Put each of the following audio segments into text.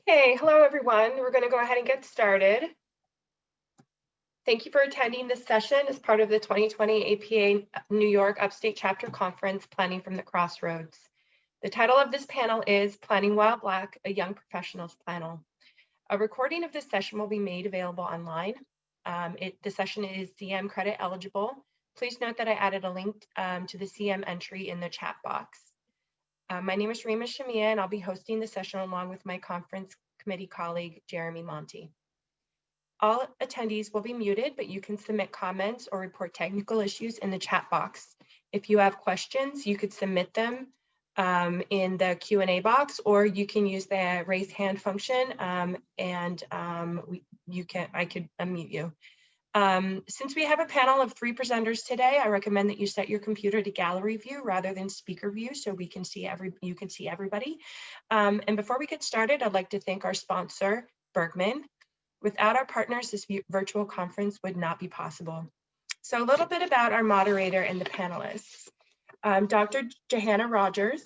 Hey, hello everyone. We're going to go ahead and get started. Thank you for attending this session as part of the 2020 APA New York Upstate Chapter Conference, Planning from the Crossroads. The title of this panel is Planning While Black, a Young Professionals Panel. A recording of this session will be made available online. The session is CM credit eligible. Please note that I added a link to the CM entry in the chat box. My name is Rima Shamia, and I'll be hosting the session along with my conference committee colleague, Jeremy Monty. All attendees will be muted, but you can submit comments or report technical issues in the chat box. If you have questions, you could submit them in the Q&A box, or you can use the raise hand function I could unmute you. Since we have a panel of 3 presenters today, I recommend that you set your computer to gallery view rather than speaker view so you can see everybody. And before we get started, I'd like to thank our sponsor, Bergman. Without our partners, this virtual conference would not be possible. So a little bit about our moderator and the panelists. Dr. Johanna Rogers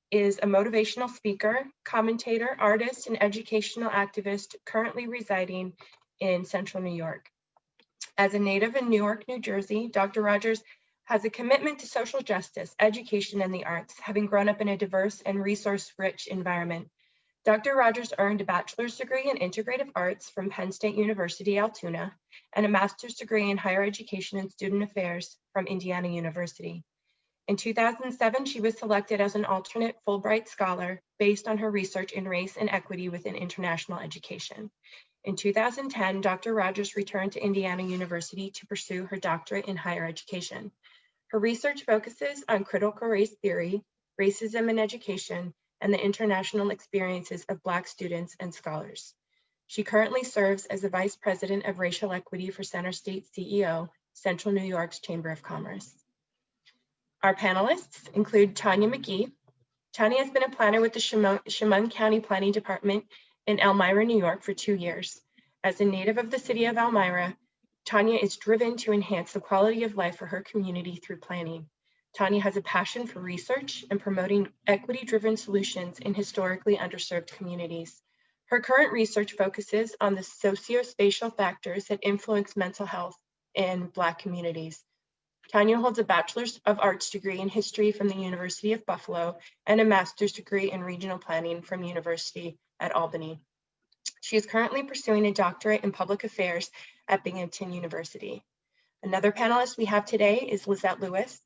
is a motivational speaker, commentator, artist, and educational activist currently residing in Central New York. As a native in Newark, New Jersey, Dr. Rogers has a commitment to social justice, education, and the arts, having grown up in a diverse and resource-rich environment. Dr. Rogers earned a bachelor's degree in integrative arts from Penn State University, Altoona, and a master's degree in higher education and student affairs from Indiana University. In 2007, she was selected as an alternate Fulbright scholar based on her research in race and equity within international education. In 2010, Dr. Rogers returned to Indiana University to pursue her doctorate in higher education. Her research focuses on critical race theory, racism in education, and the international experiences of Black students and scholars. She currently serves as the Vice President of Racial Equity for Center State CEO, Central New York's Chamber of Commerce. Our panelists include Tanya McGee. Tanya has been a planner with the Chemung County Planning Department in Elmira, New York for 2 years. As a native of the city of Elmira, Tanya is driven to enhance the quality of life for her community through planning. Tanya has a passion for research and promoting equity-driven solutions in historically underserved communities. Her current research focuses on the socio-spatial factors that influence mental health in Black communities. Tanya holds a Bachelor's of Arts degree in history from the University of Buffalo and a master's degree in regional planning from University at Albany. She is currently pursuing a doctorate in public affairs at Binghamton University. Another panelist we have today is Lizette Lewis.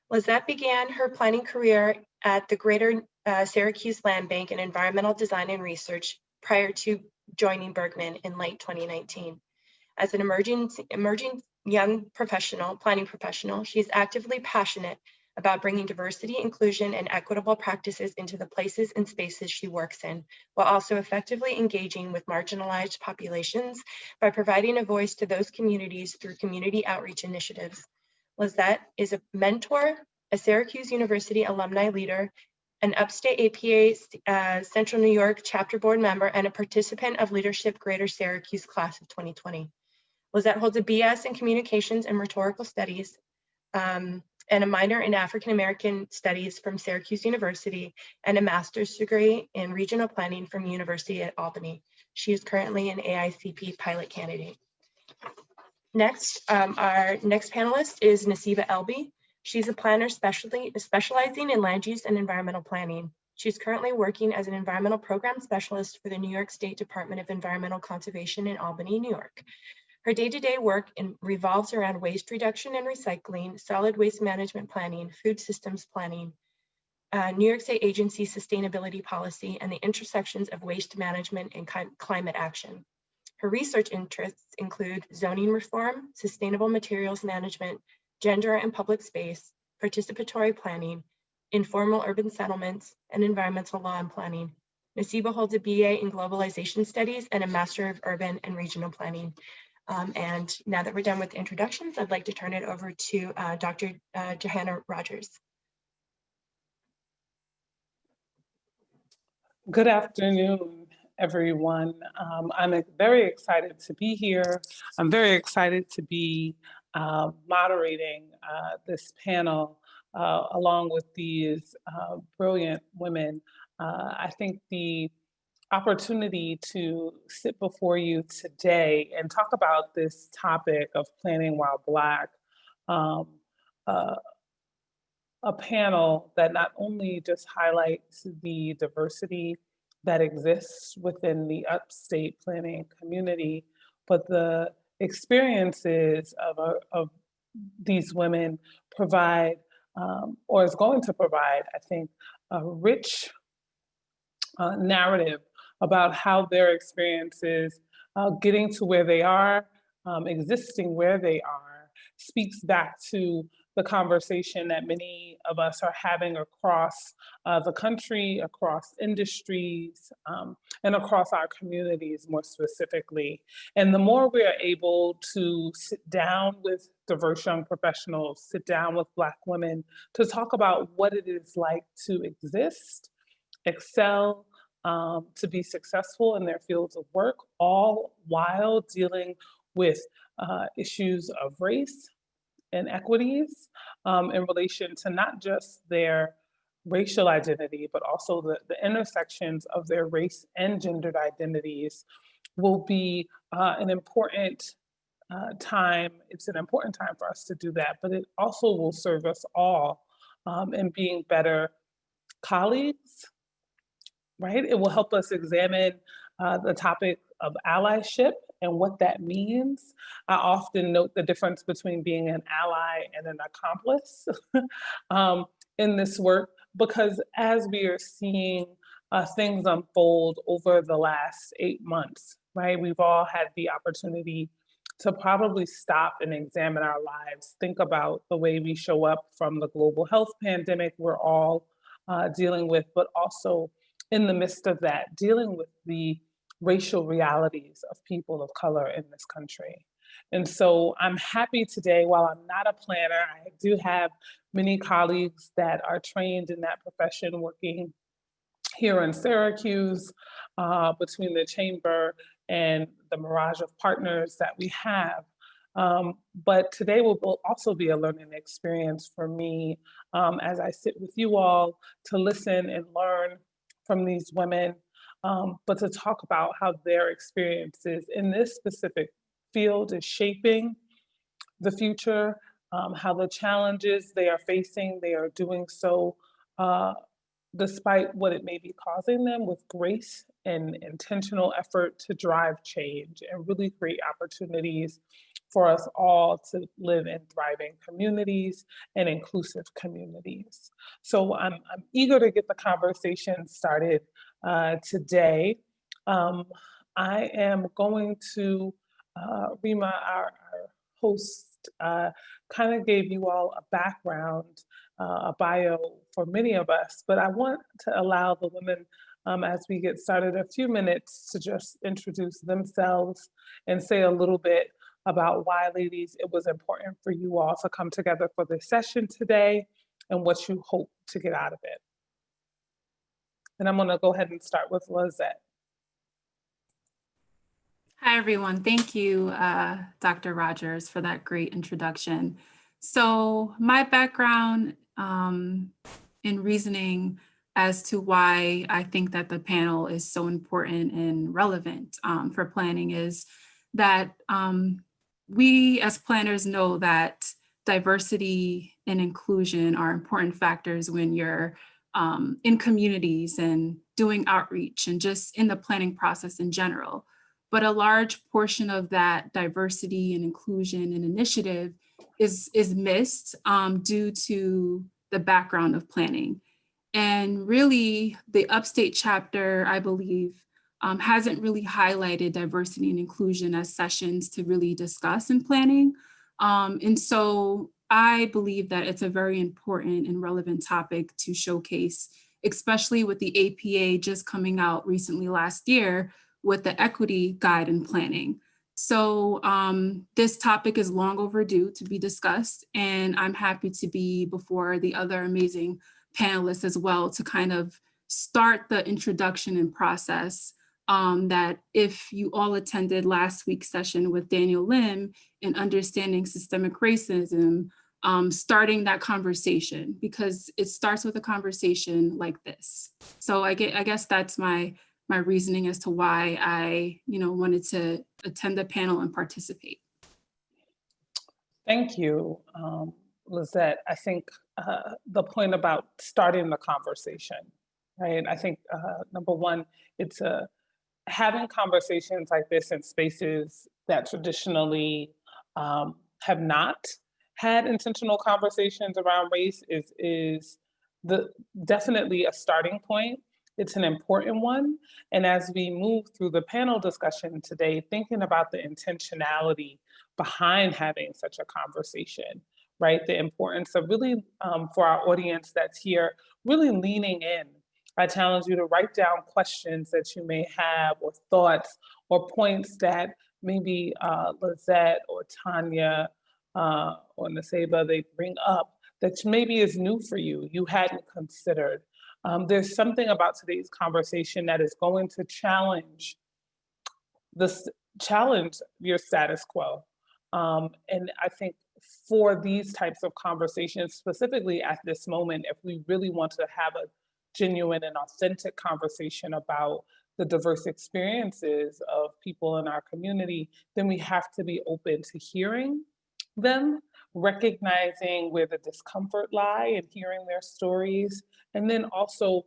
Lizette began her planning career at the Greater Syracuse Land Bank in environmental design and research prior to joining Bergman in late 2019. As an emerging young planning professional, she is actively passionate about bringing diversity, inclusion, and equitable practices into the places and spaces she works in, while also effectively engaging with marginalized populations by providing a voice to those communities through community outreach initiatives. Lizette is a mentor, a Syracuse University alumni leader, an Upstate APA Central New York chapter board member, and a participant of Leadership Greater Syracuse class of 2020. Lizette holds a BS in Communications and Rhetorical Studies and a minor in African American Studies from Syracuse University and a master's degree in regional planning from University at Albany. She is currently an AICP pilot candidate. Next, our next panelist is Nasiba Elby. She's a planner specializing in land use and environmental planning. She's currently working as an environmental program specialist for the New York State Department of Environmental Conservation in Albany, New York. Her day-to-day work revolves around waste reduction and recycling, solid waste management planning, food systems planning, New York State Agency sustainability policy, and the intersections of waste management and climate action. Her research interests include zoning reform, sustainable materials management, gender and public space, participatory planning, informal urban settlements, and environmental law and planning. Nasiba holds a BA in globalization studies and a Master of Urban and Regional Planning. And now that we're done with the introductions, I'd like to turn it over to Dr. Johanna Rogers. Good afternoon, everyone. I'm very excited to be here. I'm very excited to be moderating this panel along with these brilliant women. I think the opportunity to sit before you today and talk about this topic of planning while Black. Um, uh, a panel that not only just highlights the diversity that exists within the upstate planning community, but the experiences of these women provide, or is going to provide, I think, a rich narrative about how their experiences getting to where they are, existing where they are, speaks back to the conversation that many of us are having across the country, across industries, and across our communities more specifically. And the more we are able to sit down with diverse young professionals, sit down with Black women to talk about what it is like to exist, excel, to be successful in their fields of work, all while dealing with issues of race and equities in relation to not just their racial identity, but also the intersections of their race and gendered identities will be an important time. It's an important time for us to do that, but it also will serve us all in being better colleagues, right? It will help us examine the topic of allyship and what that means. I often note the difference between being an ally and an accomplice in this work, because as we are seeing things unfold over the last 8 months, right? We've all had the opportunity to probably stop and examine our lives, think about the way we show up from the global health pandemic we're all dealing with, but also in the midst of that, dealing with the racial realities of people of color in this country. And so I'm happy today, while I'm not a planner, I do have many colleagues that are trained in that profession working here in Syracuse, between the chamber and the mirage of partners that we have. But today will also be a learning experience for me as I sit with you all to listen and learn from these women, but to talk about how their experiences in this specific field is shaping the future, how the challenges they are facing, they are doing so uh, despite what it may be causing them, with grace and intentional effort to drive change and really create opportunities for us all to live in thriving communities and inclusive communities. So I'm eager to get the conversation started today. Um, I am going to, Rima, our host, kind of gave you all a background, a bio for many of us, but I want to allow the women, as we get started, a few minutes to just introduce themselves and say a little bit about why, ladies, it was important for you all to come together for this session today and what you hope to get out of it. And I'm gonna go ahead and start with Lizette. Hi, everyone. Thank you, Dr. Rogers, for that great introduction. So my background in reasoning as to why I think that the panel is so important and relevant for planning is that we as planners know that diversity and inclusion are important factors when you're in communities and doing outreach and just in the planning process in general. But a large portion of that diversity and inclusion and initiative is missed due to the background of planning. And really, the upstate chapter, I believe, hasn't really highlighted diversity and inclusion as sessions to really discuss in planning. And so I believe that it's a very important and relevant topic to showcase, especially with the APA just coming out recently last year with the equity guide in planning. So this topic is long overdue to be discussed, and I'm happy to be before the other amazing panelists as well to kind of start the introduction and process that if you all attended last week's session with Daniel Lim in understanding systemic racism, starting that conversation, because it starts with a conversation like this. So I guess that's my my reasoning as to why I, wanted to attend the panel and participate. Thank you, Lizette. I think the point about starting the conversation, right? I think number one, it's having conversations like this in spaces that traditionally have not had intentional conversations around race is the definitely a starting point. It's an important one. And as we move through the panel discussion today, thinking about the intentionality behind having such a conversation, right? The importance of really, for our audience that's here, really leaning in. I challenge you to write down questions that you may have, or thoughts, or points that maybe Lizette or Tanya or Naseba, they bring up that maybe is new for you, you hadn't considered. There's something about today's conversation that is going to challenge your status quo. And I think for these types of conversations, specifically at this moment, if we really want to have a genuine and authentic conversation about the diverse experiences of people in our community, then we have to be open to hearing them, recognizing where the discomfort lie and hearing their stories. And then also,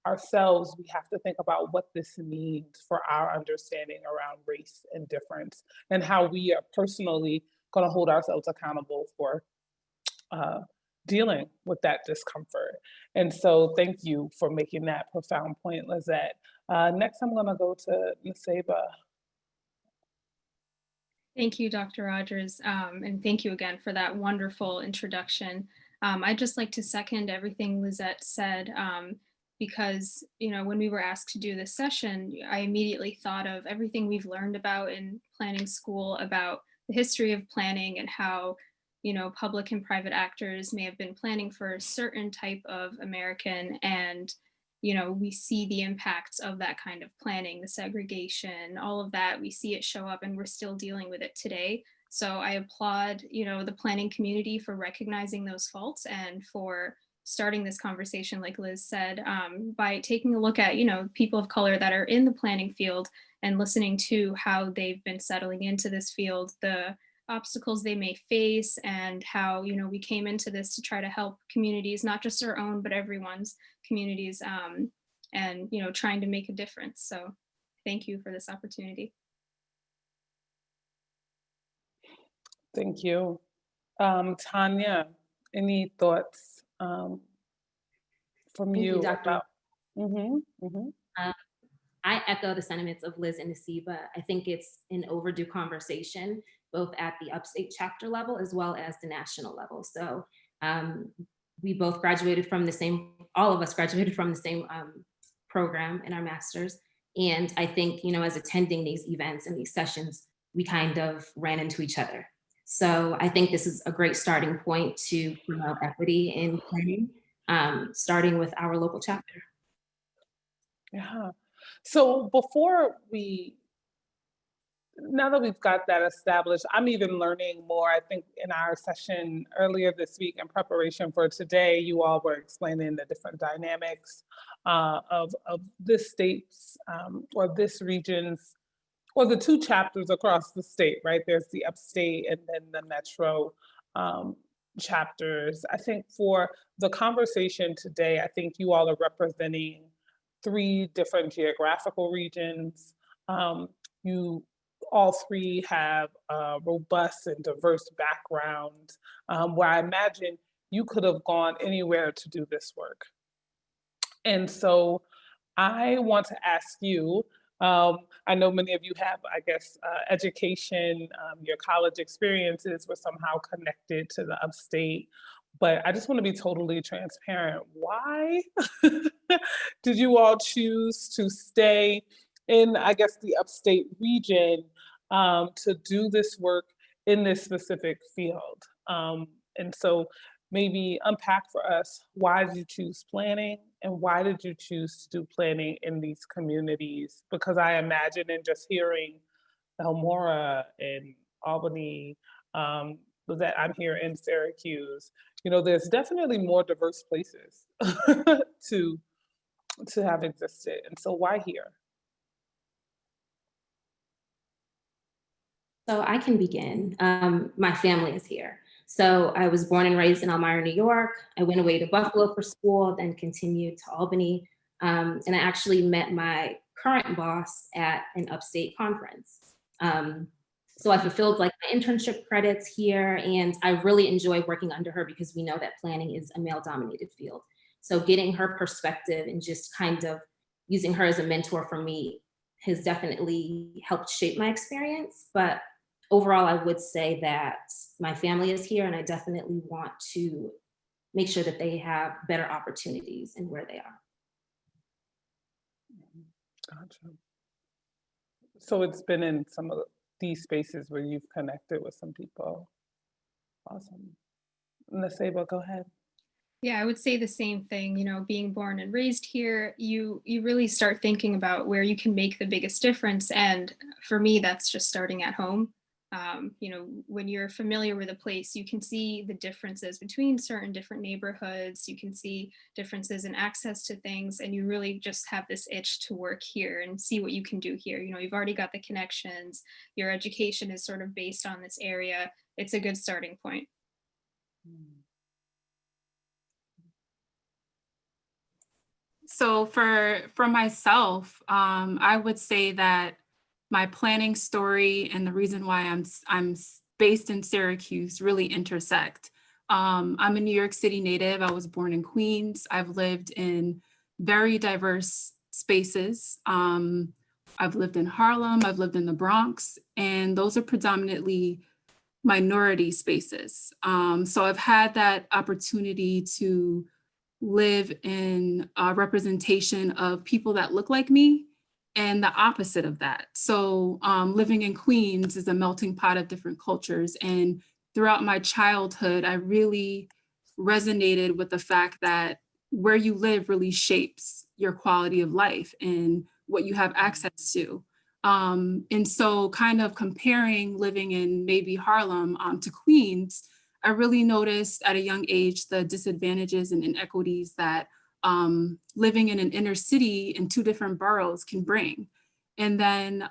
ourselves, we have to think about what this means for our understanding around race and difference, and how we are personally going to hold ourselves accountable for dealing with that discomfort. And so thank you for making that profound point, Lizette. Next, I'm going to go to Naseba. Thank you, Dr. Rogers, and thank you again for that wonderful introduction. I'd just like to second everything Lizette said, because when we were asked to do this session, I immediately thought of everything we've learned about in planning school about the history of planning and how public and private actors may have been planning for a certain type of American, and we see the impacts of that kind of planning, the segregation, all of that. We see it show up, and we're still dealing with it today. So I applaud, the planning community for recognizing those faults and for starting this conversation, like Liz said, by taking a look at, people of color that are in the planning field and listening to how they've been settling into this field, the obstacles they may face, and how we came into this to try to help communities, not just our own but everyone's communities, and trying to make a difference. So thank you for this opportunity. Thank you. Tanya, any thoughts from Thank you Dr. about? I echo the sentiments of Liz and Naseba. I think it's an overdue conversation, both at the upstate chapter level as well as the national level. So we both graduated from the same, all of us graduated from the same program in our master's. And I think, as attending these events and these sessions, we kind of ran into each other. So I think this is a great starting point to promote equity in planning, starting with our local chapter. Yeah. So now that we've got that established, I'm even learning more. I think in our session earlier this week in preparation for today, you all were explaining the different dynamics of this state's or this region's, or the two chapters across the state, right? There's the upstate and then the metro chapters. I think for the conversation today, I think you all are representing 3 different geographical regions. You all 3 have a robust and diverse background, where I imagine you could have gone anywhere to do this work. And so I want to ask you, I know many of you have, I guess, education, your college experiences were somehow connected to the upstate, but I just want to be totally transparent. Why did you all choose to stay in, I guess, the upstate region to do this work in this specific field? And so maybe unpack for us, why did you choose planning, and why did you choose to do planning in these communities? Because I imagine in just hearing Elmora and Albany, that I'm here in Syracuse, there's definitely more diverse places to to have existed. And so why here? So I can begin. My family is here. So I was born and raised in Elmira, New York. I went away to Buffalo for school, then continued to Albany. And I actually met my current boss at an upstate conference. So I fulfilled like my internship credits here, and I really enjoy working under her because we know that planning is a male-dominated field. So getting her perspective and just kind of using her as a mentor for me has definitely helped shape my experience. But overall, I would say that my family is here, and I definitely want to make sure that they have better opportunities in where they are. Gotcha. So it's been in some of these spaces where you've connected with some people. Awesome. Naseba, go ahead. Yeah, I would say the same thing. You know, being born and raised here, you really start thinking about where you can make the biggest difference. And for me, that's just starting at home. You know, when you're familiar with a place, you can see the differences between certain different neighborhoods. You can see differences in access to things, and you really just have this itch to work here and see what you can do here. You know, you've already got the connections. Your education is sort of based on this area. It's a good starting point. So for myself, I would say that my planning story and the reason why based in Syracuse really intersect. I'm a New York City native. I was born in Queens. I've lived in very diverse spaces. I've lived in Harlem. I've lived in the Bronx, and those are predominantly minority spaces. So I've had that opportunity to live in a representation of people that look like me and the opposite of that. So living in Queens is a melting pot of different cultures. And throughout my childhood, I really resonated with the fact that where you live really shapes your quality of life and what you have access to. And so kind of comparing living in maybe Harlem to Queens, I really noticed at a young age the disadvantages and inequities that living in an inner city in two different boroughs can bring. And then,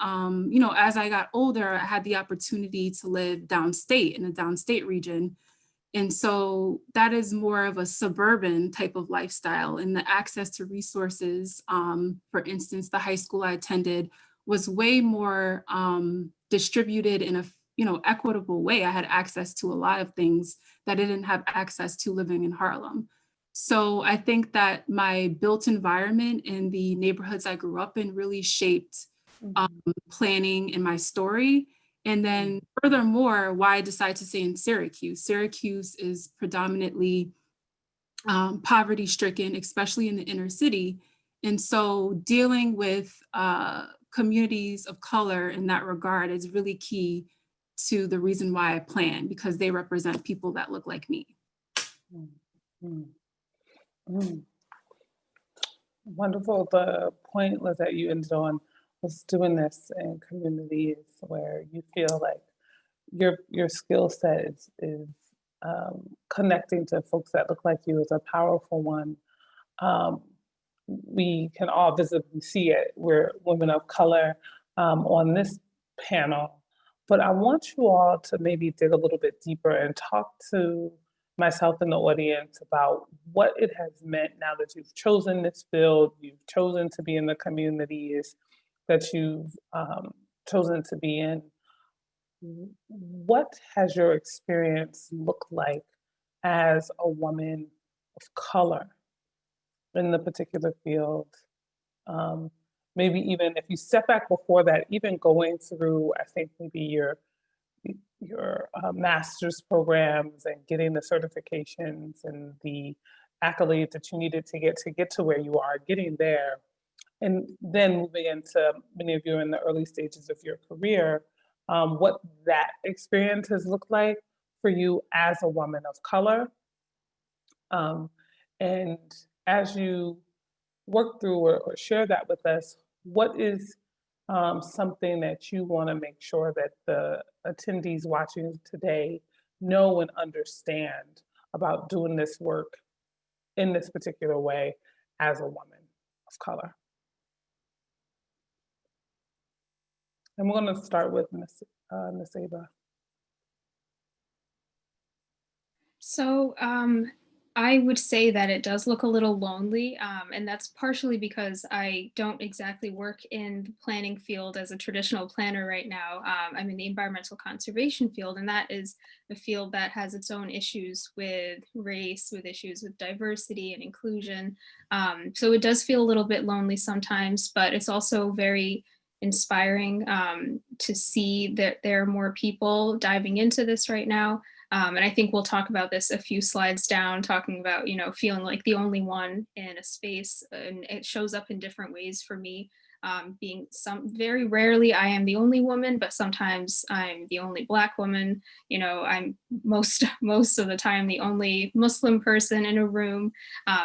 you know, as I got older, I had the opportunity to live downstate in the downstate region. And so that is more of a suburban type of lifestyle, and the access to resources. For instance, the high school I attended was way more distributed in a equitable way. I had access to a lot of things that I didn't have access to living in Harlem. So I think that my built environment and the neighborhoods I grew up in really shaped planning and my story. And then furthermore, why I decided to stay in Syracuse. Syracuse is predominantly poverty stricken, especially in the inner city. And so dealing with communities of color in that regard is really key to the reason why I plan, because they represent people that look like me. Mm, mm. Wonderful. The point was that you ended on was doing this in communities where you feel like your skill set is connecting to folks that look like you is a powerful one. We can all visibly see it. We're women of color on this panel, but I want you all to maybe dig a little bit deeper and talk to myself and the audience about what it has meant now that you've chosen this field, you've chosen to be in the communities that you've chosen to be in. What has your experience looked like as a woman of color in the particular field? Maybe even if you step back before that, even going through, I think maybe your master's programs and getting the certifications and the accolades that you needed to get to where you are, getting there, and then moving into many of you in the early stages of your career, what that experience has looked like for you as a woman of color. And as you work through or share that with us, what is something that you want to make sure that the attendees watching today know and understand about doing this work in this particular way as a woman of color. And we're going to start with Naseba. So I would say that it does look a little lonely, and that's partially because I don't exactly work in the planning field as a traditional planner right now. I'm in the environmental conservation field, and that is a field that has its own issues with race, with issues with diversity and inclusion. So it does feel a little bit lonely sometimes, but it's also very inspiring to see that there are more people diving into this right now. And I think we'll talk about this a few slides down, talking about, you know, feeling like the only one in a space, and it shows up in different ways for me. Being very rarely I am the only woman, but sometimes I'm the only Black woman. You know, I'm most of the time the only Muslim person in a room.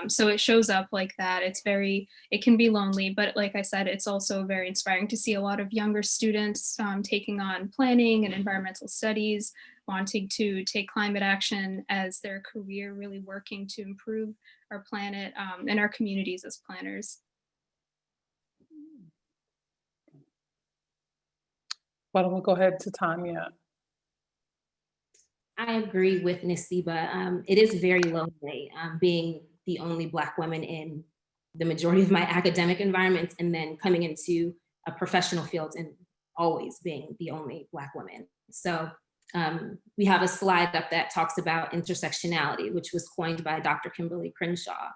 So it shows up like that. It can be lonely, but like I said, it's also very inspiring to see a lot of younger students taking on planning and environmental studies, wanting to take climate action as their career, really working to improve our planet and our communities as planners. Why don't we go ahead to Tanya? I agree with Naseba. It is very lonely being the only Black woman in the majority of my academic environments, and then coming into a professional field and always being the only Black woman. So we have a slide up that talks about intersectionality, which was coined by Dr. Kimberly Crenshaw.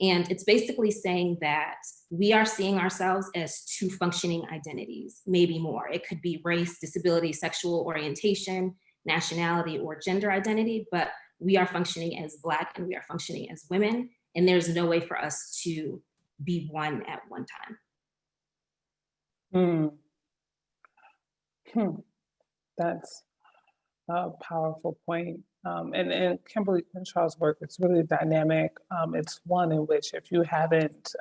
And it's basically saying that we are seeing ourselves as two functioning identities, maybe more. It could be race, disability, sexual orientation, nationality, or gender identity, but we are functioning as Black and we are functioning as women. And there's no way for us to be one at one time. That's a powerful point. And Kimberly Crenshaw's work is really dynamic. It's one in which, if you haven't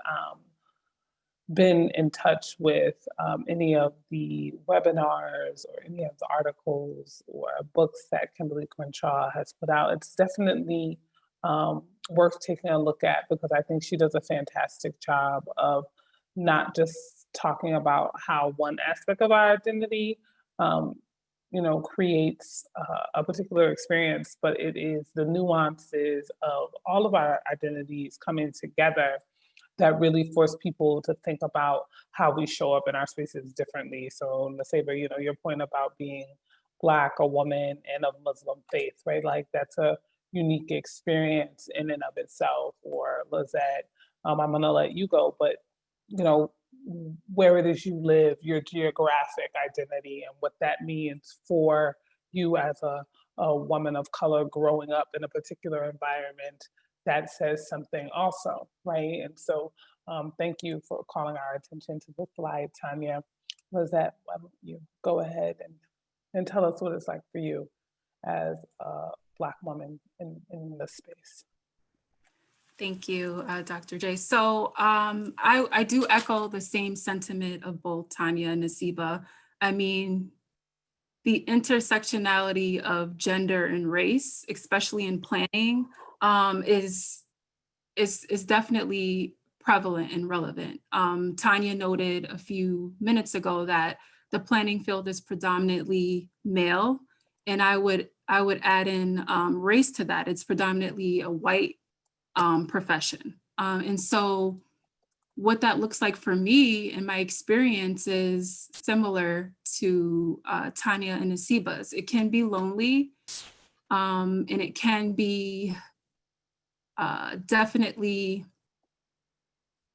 been in touch with any of the webinars or any of the articles or books that Kimberly Crenshaw has put out, it's definitely worth taking a look at, because I think she does a fantastic job of not just talking about how one aspect of our identity creates a particular experience, but it is the nuances of all of our identities coming together that really force people to think about how we show up in our spaces differently. So Naseba, your point about being Black, a woman, and of Muslim faith, right? Like, that's a unique experience in and of itself. Or Lizette, I'm gonna let you go, but where it is you live, your geographic identity, and what that means for you as a woman of color growing up in a particular environment, that says something also, right? And so thank you for calling our attention to the slide, Tanya. Lizette, why don't you go ahead and tell us what it's like for you as a Black woman in this space. Thank you, Dr. J. So I do echo the same sentiment of both Tanya and Naseba. I mean, the intersectionality of gender and race, especially in planning, is definitely prevalent and relevant. Tanya noted a few minutes ago that the planning field is predominantly male, and I would add in race to that. It's predominantly a white profession. And so what that looks like for me in my experience is similar to Tanya and Naseba's. It can be lonely, and it can be definitely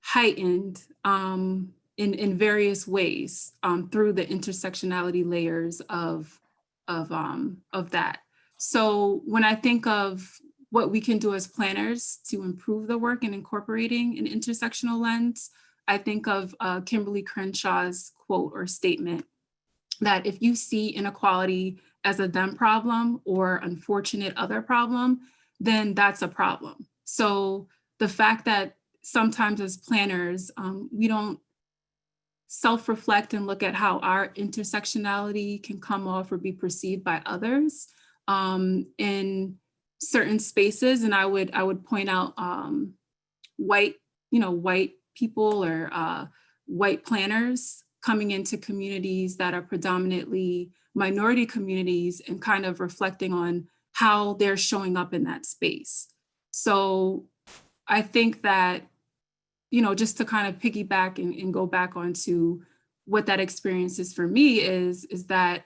heightened in various ways through the intersectionality layers of that. So when I think of what we can do as planners to improve the work in incorporating an intersectional lens, I think of Kimberly Crenshaw's quote or statement that if you see inequality as a them problem or unfortunate other problem, then that's a problem. So the fact that sometimes as planners, we don't self-reflect and look at how our intersectionality can come off or be perceived by others in certain spaces. And I would point out white people or white planners coming into communities that are predominantly minority communities and kind of reflecting on how they're showing up in that space. So I think that, just to kind of piggyback and go back onto what that experience is for me is that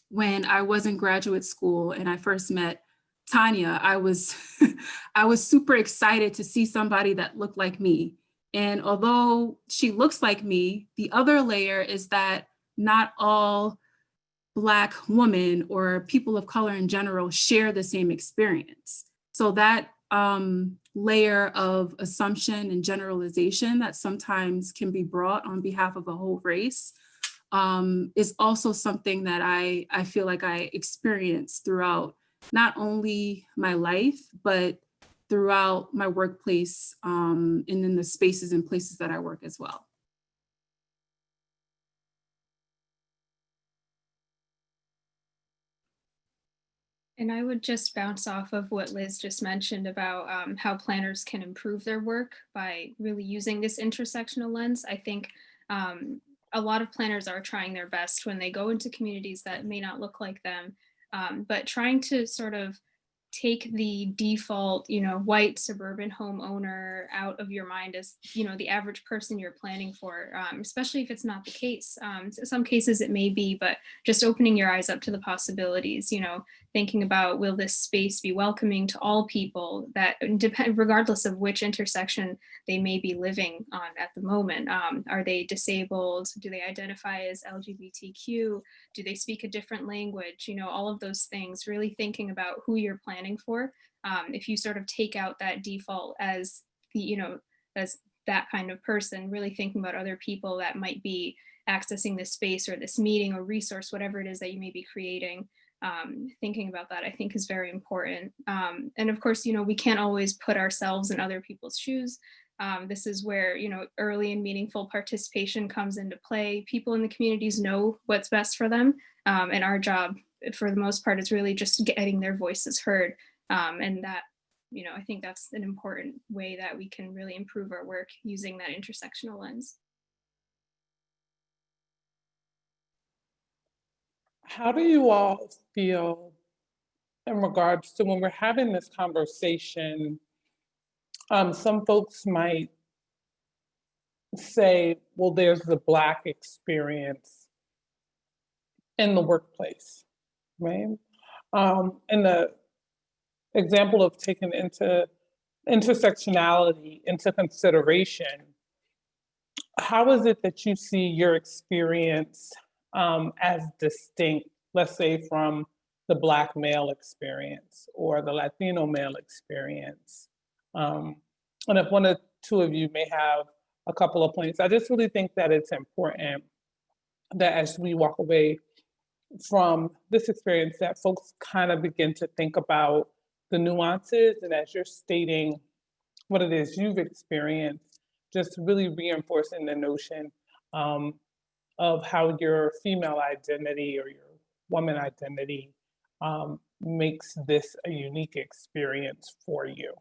when I was in graduate school and I first met Tanya, I was I was super excited to see somebody that looked like me. And although she looks like me, the other layer is that not all Black women or people of color in general share the same experience. So that layer of assumption and generalization that sometimes can be brought on behalf of a whole race is also something that I feel like I experienced throughout not only my life, but throughout my workplace and in the spaces and places that I work as well. And I would just bounce off of what Liz just mentioned about how planners can improve their work by really using this intersectional lens. I think a lot of planners are trying their best when they go into communities that may not look like them, but trying to sort of take the default, white suburban homeowner out of your mind as, the average person you're planning for, especially if it's not the case. Some cases it may be, but just opening your eyes up to the possibilities, thinking about, will this space be welcoming to all people that depend, regardless of which intersection they may be living on at the moment? Are they disabled? Do they identify as LGBTQ? Do they speak a different language? All of those things, really thinking about who you're planning for. If you sort of take out that default as as that kind of person, really thinking about other people that might be accessing this space or this meeting or resource, whatever it is that you may be creating. Thinking about that, I think, is very important. And of course, we can't always put ourselves in other people's shoes. This is where, early and meaningful participation comes into play. People in the communities know what's best for them. And our job, for the most part, is really just getting their voices heard. And that, I think that's an important way that we can really improve our work using that intersectional lens. How do you all feel in regards to when we're having this conversation? Some folks might say, well, there's the Black experience in the workplace, right? And the example of taking intersectionality into consideration, how is it that you see your experience as distinct, let's say, from the Black male experience or the Latino male experience? And if one or two of you may have a couple of points, I just really think that it's important that as we walk away from this experience, that folks kind of begin to think about the nuances, and as you're stating what it is you've experienced, just really reinforcing the notion of how your female identity or your woman identity makes this a unique experience for you.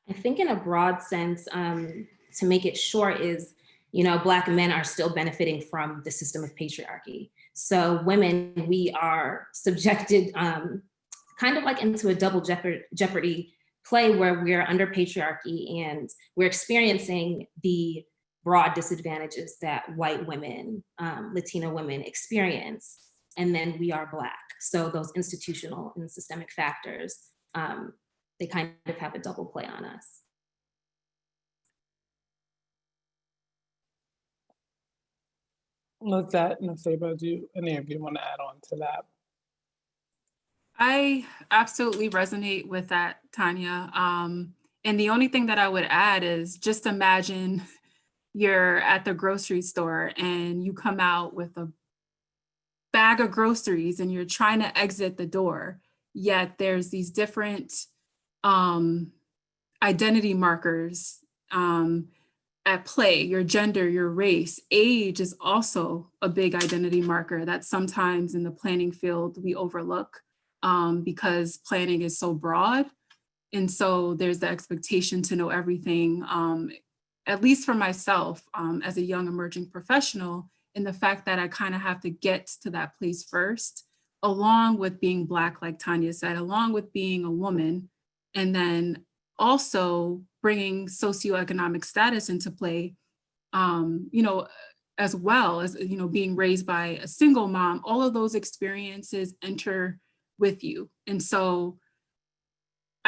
I think in a broad sense, to make it short, is, Black men are still benefiting from the system of patriarchy. So women, we are subjected kind of like into a double jeopardy play where we're under patriarchy and we're experiencing the broad disadvantages that white women, Latino women experience, and then we are Black. So those institutional and systemic factors, they kind of have a double play on us. Lizette and Naseba, do any of you want to add on to that? I absolutely resonate with that, Tanya. And the only thing that I would add is just imagine you're at the grocery store and you come out with a bag of groceries and you're trying to exit the door, yet there's these different identity markers at play. Your gender, your race, age is also a big identity marker that sometimes in the planning field we overlook because planning is so broad. And so there's the expectation to know everything, at least for myself, as a young emerging professional, and the fact that I kind of have to get to that place first, along with being Black, like Tanya said, along with being a woman, and then also bringing socioeconomic status into play, you know, as well as, you know, being raised by a single mom. All of those experiences enter with you. And so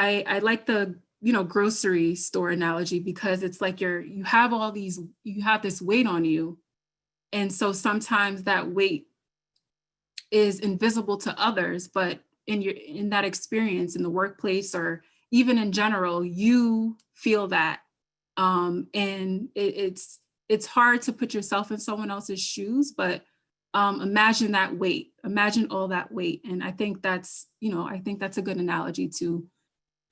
I like the, you know, grocery store analogy, because it's like you have this weight on you. And so sometimes that weight is invisible to others, but in that experience in the workplace or even in general, you feel that. And it's hard to put yourself in someone else's shoes, but imagine that weight, imagine all that weight. And I think that's a good analogy to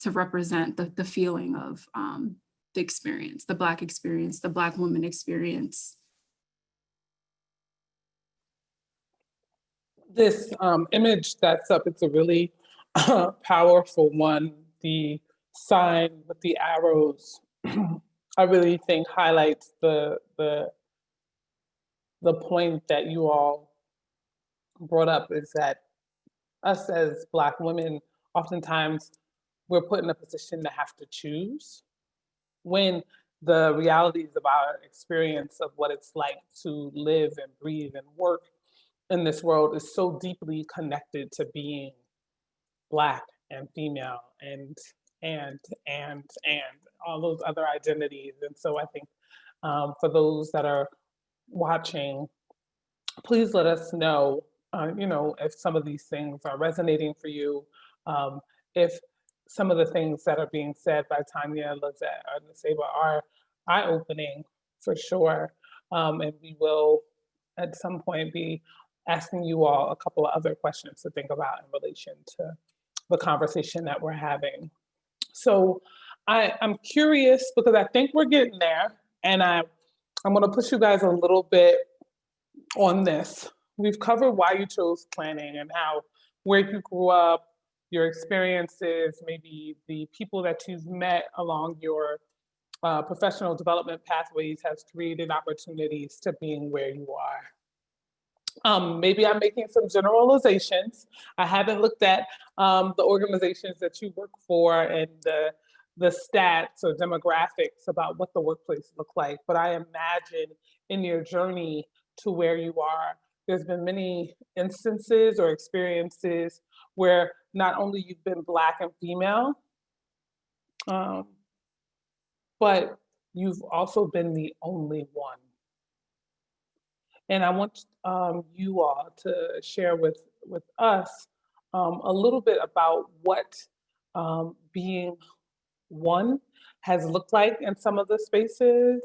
represent the feeling of the experience, the Black experience, the Black woman experience. This image that's up, it's a really powerful one. The sign with the arrows, I really think highlights the point that you all brought up, is that us as Black women, oftentimes we're put in a position to have to choose, when the realities of our experience of what it's like to live and breathe and work in this world is so deeply connected to being Black and female and all those other identities. And so I think for those that are watching, please let us know, you know, if some of these things are resonating for you, if some of the things that are being said by Tanya, Lizette, or Naseba are eye-opening for sure. And we will at some point be asking you all a couple of other questions to think about in relation to the conversation that we're having. So I'm curious, because I think we're getting there, and I'm gonna push you guys a little bit on this. We've covered why you chose planning and where you grew up, your experiences, maybe the people that you've met along your professional development pathways has created opportunities to being where you are. Maybe I'm making some generalizations. I haven't looked at the organizations that you work for and the stats or demographics about what the workplace look like, but I imagine in your journey to where you are, there's been many instances or experiences where not only you've been Black and female, but you've also been the only one. And I want you all to share with us a little bit about what being one has looked like in some of the spaces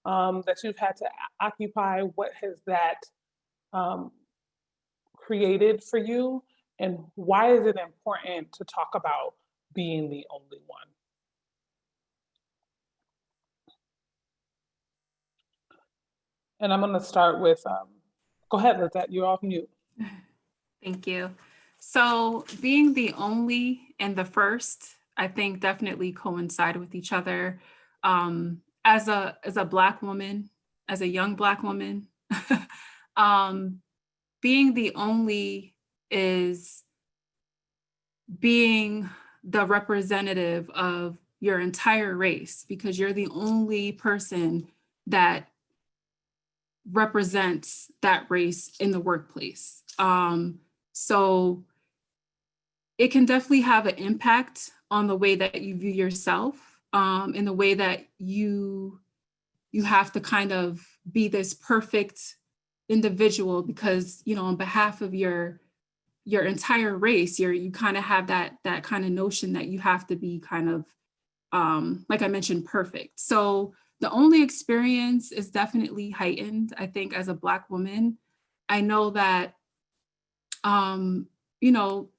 that you've had to occupy. What has that created for you, and why is it important to talk about being the only one? And I'm going to start with, go ahead, Lizette, you're off mute. Thank you. So being the only and the first, I think definitely coincide with each other. As a Black woman, as a young Black woman, being the only is being the representative of your entire race, because you're the only person that represents that race in the workplace. So it can definitely have an impact on the way that you view yourself, in the way that you have to kind of be this perfect individual, because, you know, on behalf of your entire race, you kind of have that kind of notion that you have to be kind of, like I mentioned, perfect. So the only experience is definitely heightened, I think, as a Black woman. I know that, you know,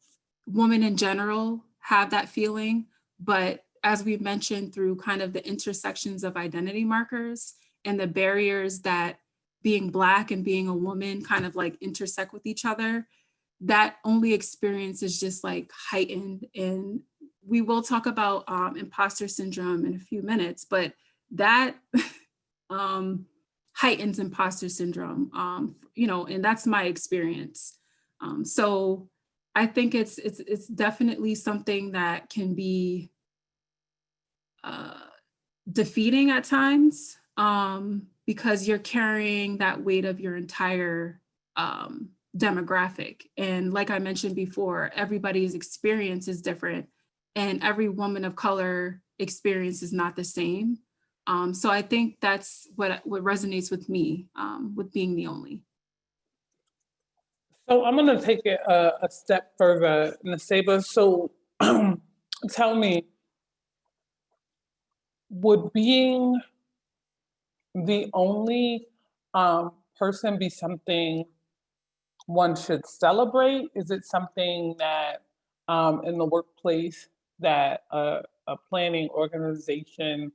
women in general have that feeling, but as we've mentioned, through kind of the intersections of identity markers and the barriers that being Black and being a woman kind of like intersect with each other, that only experience is just like heightened and we will talk about imposter syndrome in a few minutes, but that heightens imposter syndrome, and that's my experience. So I think it's definitely something that can be defeating at times, because you're carrying that weight of your entire demographic. And like I mentioned before, everybody's experience is different, and every woman of color experience is not the same. So I think that's what resonates with me, with being the only. So I'm going to take it a step further, Naseba. So tell me, would being the only person be something one should celebrate? Is it something that in the workplace that a planning organization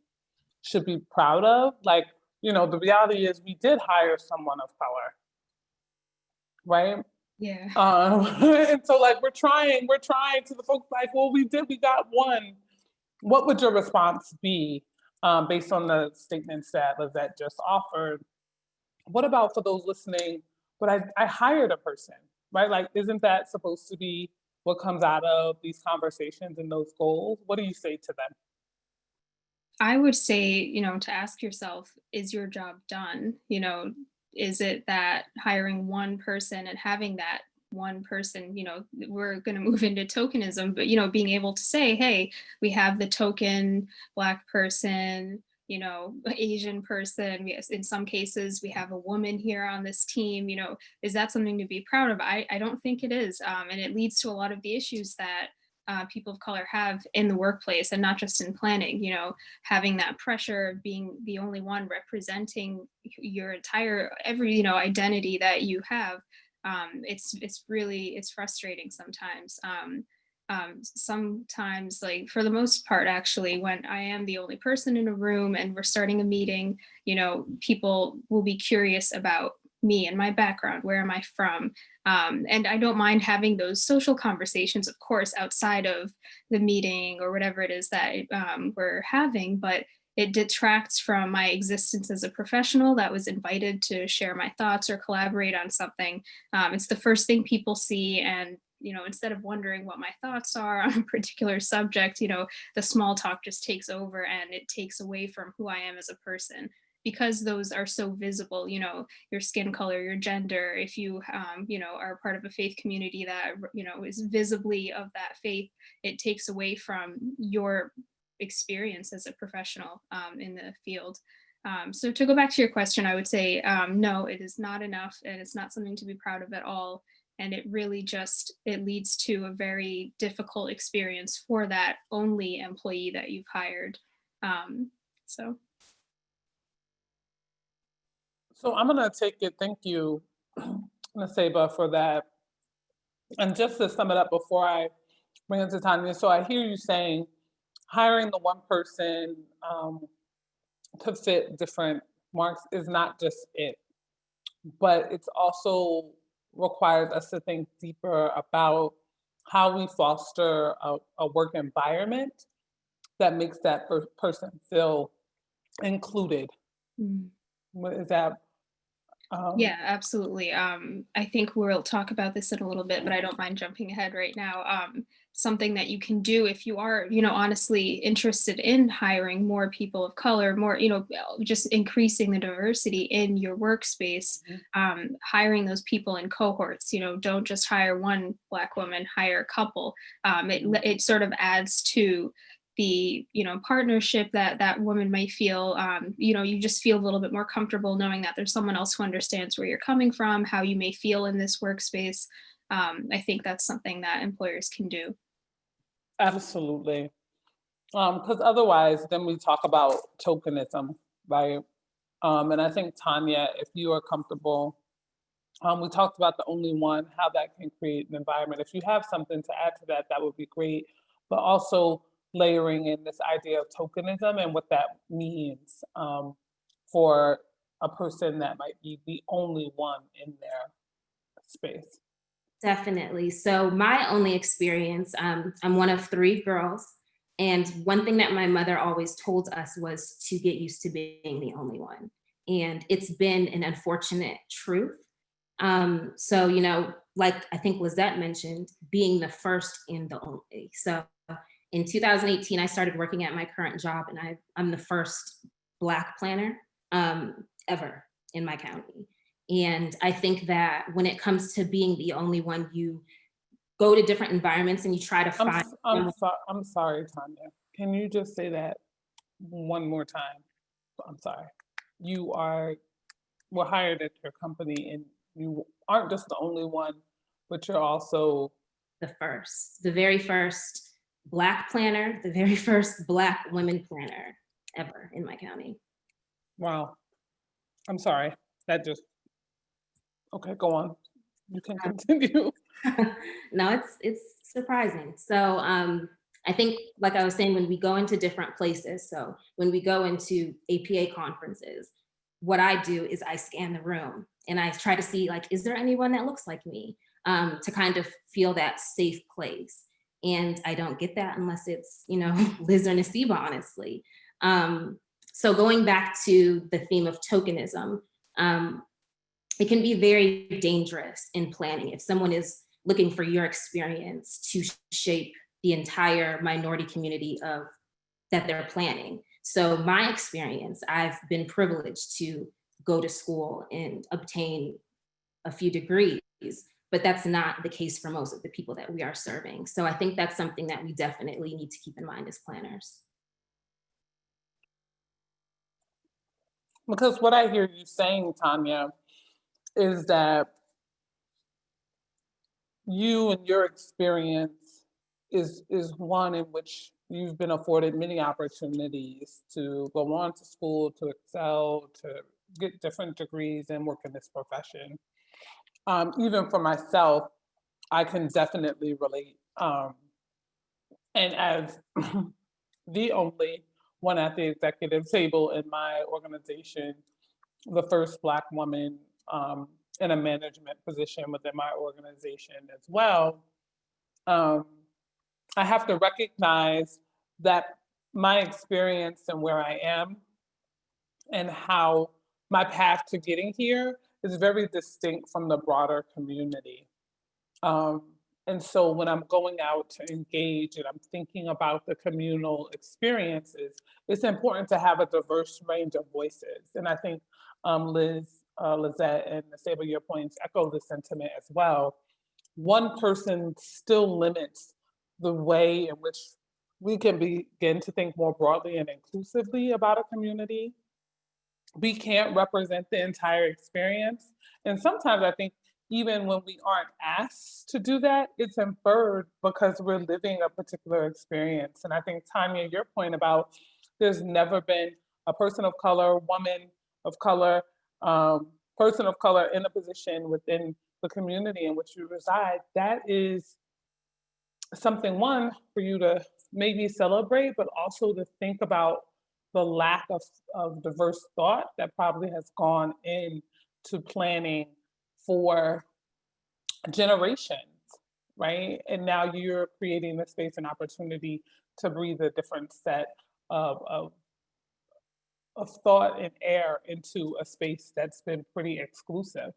should be proud of? Like, the reality is we did hire someone of color, right? Yeah. And so like we're trying to the folks like, well, we got one. What would your response be based on the statements that Lizette just offered? What about for those listening, but I hired a person, right? Like, isn't that supposed to be what comes out of these conversations and those goals? What do you say to them? I would say, to ask yourself, is your job done? Is it that hiring one person and having that one person, we're going to move into tokenism, but, being able to say, hey, we have the token Black person, Asian person. In some cases, we have a woman here on this team. Is that something to be proud of? I don't think it is. And it leads to a lot of the issues that people of color have in the workplace, and not just in planning, having that pressure of being the only one representing your entire identity that you have. It's frustrating sometimes. Sometimes, like, for the most part, actually, when I am the only person in a room and we're starting a meeting, people will be curious about me and my background. Where am I from? And I don't mind having those social conversations, of course, outside of the meeting or whatever it is that we're having, but it detracts from my existence as a professional that was invited to share my thoughts or collaborate on something. It's the first thing people see, and instead of wondering what my thoughts are on a particular subject, the small talk just takes over, and it takes away from who I am as a person, because those are so visible. Your skin color, your gender, if you are part of a faith community that is visibly of that faith, it takes away from your experience as a professional in the field. So to go back to your question, I would say no, it is not enough, and it's not something to be proud of at all. And it really it leads to a very difficult experience for that only employee that you've hired. So I'm gonna take it, thank you, Naseba, for that. And just to sum it up before I bring it to Tanya, so I hear you saying hiring the one person to fit different marks is not just it, but it's also requires us to think deeper about how we foster a work environment that makes that person feel included. What is that? Yeah, absolutely. I think we'll talk about this in a little bit, but I don't mind jumping ahead right now. Something that you can do if you are, honestly interested in hiring more people of color, more, just increasing the diversity in your workspace, hiring those people in cohorts. Don't just hire one Black woman, hire a couple. It sort of adds to the partnership that woman might feel. You just feel a little bit more comfortable knowing that there's someone else who understands where you're coming from, how you may feel in this workspace. I think that's something that employers can do. Absolutely. Because otherwise, then we talk about tokenism, right? And I think, Tanya, if you are comfortable, we talked about the only one, how that can create an environment. If you have something to add to that, that would be great. But also layering in this idea of tokenism and what that means for a person that might be the only one in their space. Definitely. So my only experience, I'm one of 3 girls. And one thing that my mother always told us was to get used to being the only one. And it's been an unfortunate truth. So, you know, like I think Lizette mentioned, being the first and the only. So in 2018, I started working at my current job, and I'm the first Black planner ever in my county. And I think that when it comes to being the only one, you go to different environments and you try to find. I'm sorry, Tanya. Can you just say that one more time? I'm sorry. You were hired at your company, and you aren't just the only one, but you're also The very first Black planner, the very first Black women planner ever in my county. wow. I'm sorry. That just okay. Go on. You can continue. No, it's surprising. So I think, like I was saying, when we go into different places, so when we go into APA conferences, what I do is I scan the room and I try to see, like, is there anyone that looks like me, to kind of feel that safe place. And I don't get that unless it's, you know, Liz or Nasiba, honestly. So going back to the theme of tokenism, it can be very dangerous in planning if someone is looking for your experience to shape the entire minority community of that they're planning. So my experience, I've been privileged to go to school and obtain a few degrees, but that's not the case for most of the people that we are serving. So I think that's something that we definitely need to keep in mind as planners. Because what I hear you saying, Tanya, is that you and your experience is one in which you've been afforded many opportunities to go on to school, to excel, to get different degrees and work in this profession. Even for myself, I can definitely relate. And as the only one at the executive table in my organization, the first Black woman in a management position within my organization as well, I have to recognize that my experience and where I am and how my path to getting here is very distinct from the broader community. And so when I'm going out to engage and I'm thinking about the communal experiences, it's important to have a diverse range of voices. And I think Liz, Lizette, and Naseba, your points echo the sentiment as well. One person still limits the way in which we can begin to think more broadly and inclusively about a community. We can't represent the entire experience. And sometimes I think even when we aren't asked to do that, it's inferred because we're living a particular experience. And I think, Tanya, your point about there's never been a person of color, woman of color, person of color in a position within the community in which you reside, that is something, one, for you to maybe celebrate, but also to think about the lack of diverse thought that probably has gone into planning for generations, right? And now you're creating the space and opportunity to breathe a different set of thought and air into a space that's been pretty exclusive.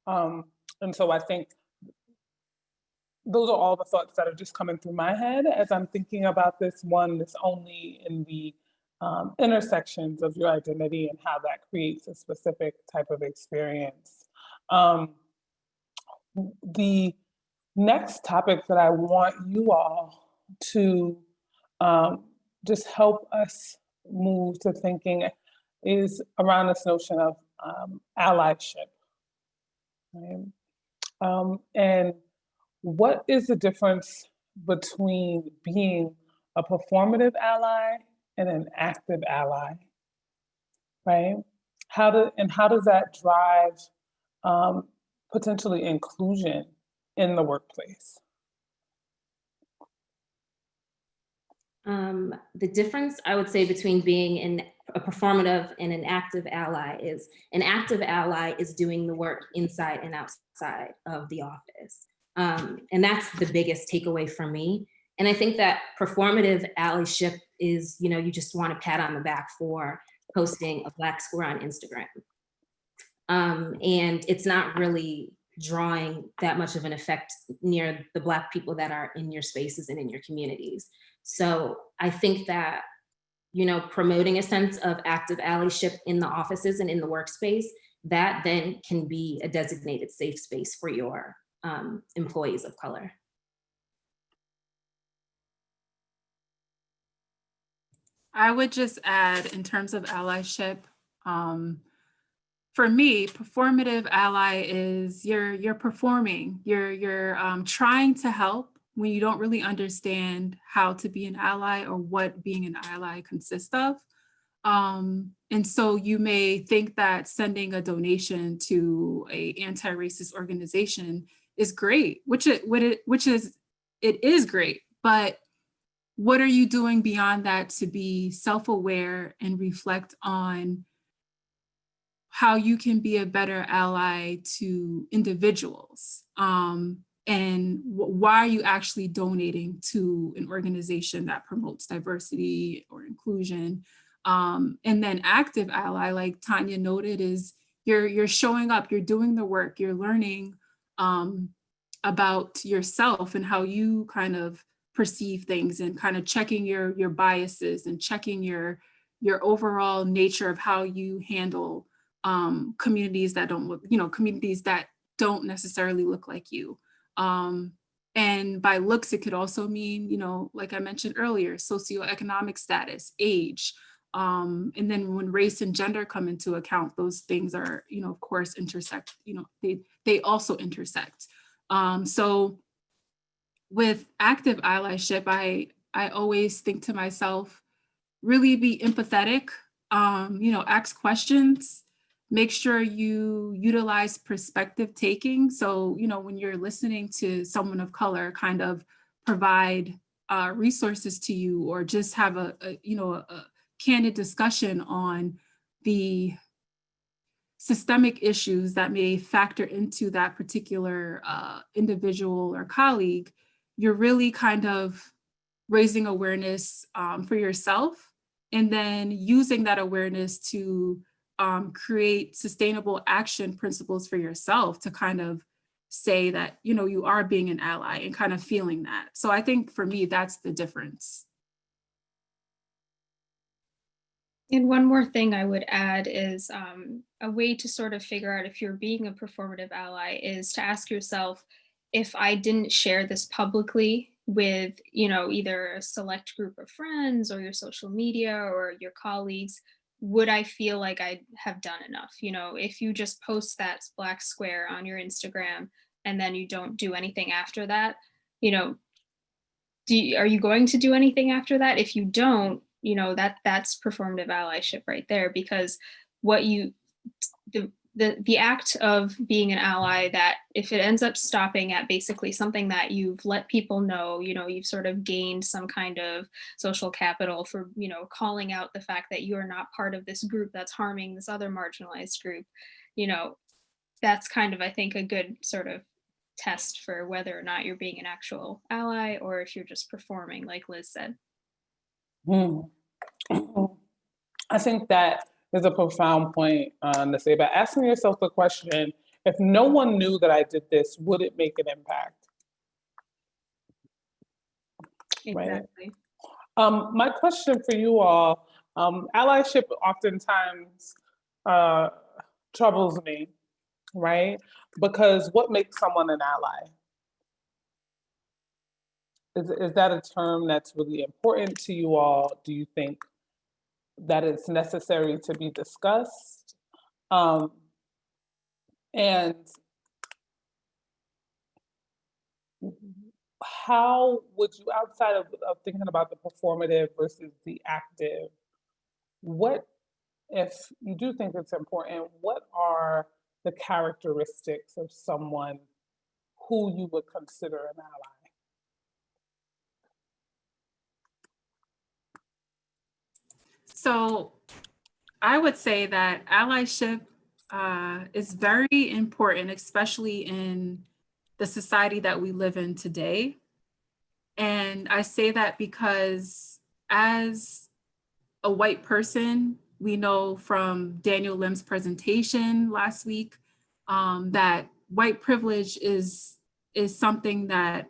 And so I think those are all the thoughts that are just coming through my head as I'm thinking about this only in the intersections of your identity and how that creates a specific type of experience. The next topic that I want you all to just help us move to thinking is around this notion of allyship. Right? And what is the difference between being a performative ally and an active ally, right? How does that drive potentially inclusion in the workplace? The difference I would say between being a performative and an active ally is an active ally is doing the work inside and outside of the office. And that's the biggest takeaway for me. And I think that performative allyship is, you just want a pat on the back for posting a Black square on Instagram. And it's not really drawing that much of an effect near the Black people that are in your spaces and in your communities. So I think that, promoting a sense of active allyship in the offices and in the workspace, that then can be a designated safe space for your employees of color. I would just add, in terms of allyship, for me, performative ally is you're performing, you're trying to help when you don't really understand how to be an ally or what being an ally consists of. And so you may think that sending a donation to a anti-racist organization is great, which is great, but what are you doing beyond that to be self-aware and reflect on how you can be a better ally to individuals? And why are you actually donating to an organization that promotes diversity or inclusion? And then active ally, like Tanya noted, is you're showing up, you're doing the work, you're learning about yourself and how you kind of perceive things, and kind of checking your biases and checking your overall nature of how you handle communities that don't look, communities that don't necessarily look like you. And by looks, it could also mean, like I mentioned earlier, socioeconomic status, age. And then when race and gender come into account, those things are, of course, intersect, they also intersect. So with active allyship, I always think to myself, really be empathetic, ask questions, make sure you utilize perspective taking. So, when you're listening to someone of color, kind of provide resources to you, or just have a candid discussion on the systemic issues that may factor into that particular individual or colleague. You're really kind of raising awareness for yourself, and then using that awareness to create sustainable action principles for yourself to kind of say that, you are being an ally, and kind of feeling that. So I think for me, that's the difference. And one more thing I would add is a way to sort of figure out if you're being a performative ally is to ask yourself, if I didn't share this publicly with, either a select group of friends or your social media or your colleagues, would I feel like I have done enough? If you just post that Black square on your Instagram and then you don't do anything after that, are you going to do anything after that? If you don't, that's performative allyship right there, because the act of being an ally, that if it ends up stopping at basically something that you've let people know, you've sort of gained some kind of social capital for, calling out the fact that you are not part of this group that's harming this other marginalized group, that's kind of, I think, a good sort of test for whether or not you're being an actual ally or if you're just performing, like Liz said. I think that is a profound point to say, but asking yourself the question, if no one knew that I did this, would it make an impact? Exactly. Right? My question for you all, allyship oftentimes troubles me, right? Because what makes someone an ally? Is that a term that's really important to you all? Do you think that it's necessary to be discussed? And how would you, outside of thinking about the performative versus the active, what, if you do think it's important, what are the characteristics of someone who you would consider an ally? So I would say that allyship is very important, especially in the society that we live in today. And I say that because as a white person, we know from Daniel Lim's presentation last week that white privilege is something that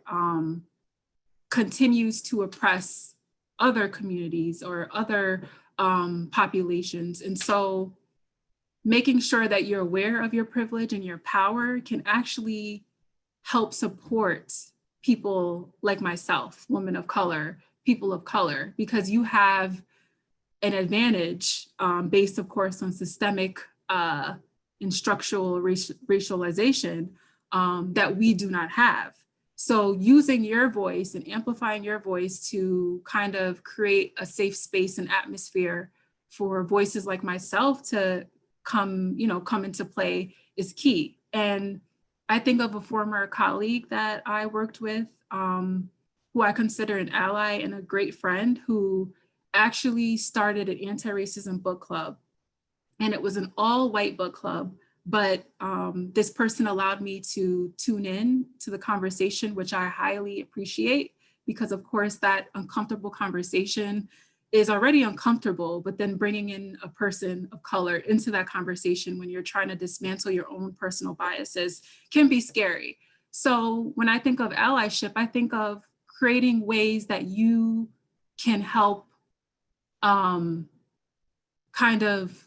continues to oppress other communities or other populations. And so making sure that you're aware of your privilege and your power can actually help support people like myself, women of color, people of color, because you have an advantage based, of course, on systemic and structural racialization that we do not have. So using your voice and amplifying your voice to kind of create a safe space and atmosphere for voices like myself to come into play is key. And I think of a former colleague that I worked with, who I consider an ally and a great friend, who actually started an anti-racism book club. And it was an all-white book club, but this person allowed me to tune in to the conversation, which I highly appreciate, because of course that uncomfortable conversation is already uncomfortable, but then bringing in a person of color into that conversation when you're trying to dismantle your own personal biases can be scary. So when I think of allyship, I think of creating ways that you can help kind of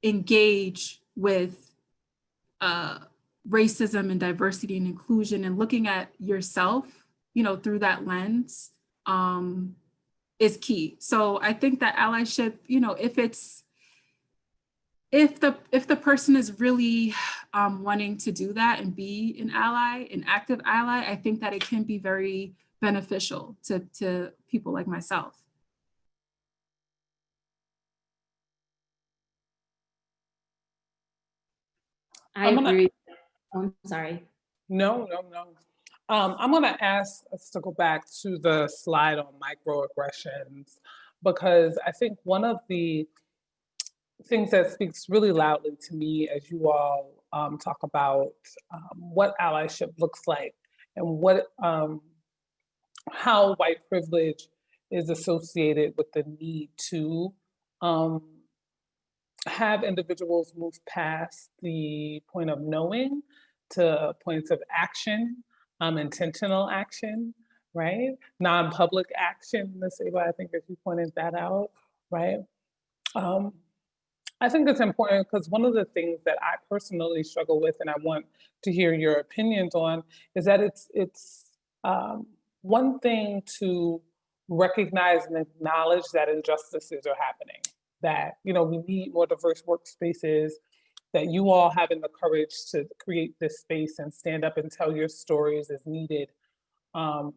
engage with racism and diversity and inclusion, and looking at yourself, through that lens is key. So I think that allyship, if the person is really wanting to do that and be an ally, an active ally, I think that it can be very beneficial to people like myself. I agree. I'm sorry. No. I'm going to ask us to go back to the slide on microaggressions, because I think one of the things that speaks really loudly to me as you all talk about what allyship looks like and what how white privilege is associated with the need to have individuals move past the point of knowing to points of action, intentional action, right? Non-public action, Ms. Ava, I think that you pointed that out, right? I think it's important because one of the things that I personally struggle with, and I want to hear your opinions on, is that it's one thing to recognize and acknowledge that injustices are happening, that we need more diverse workspaces, that you all having the courage to create this space and stand up and tell your stories is needed. But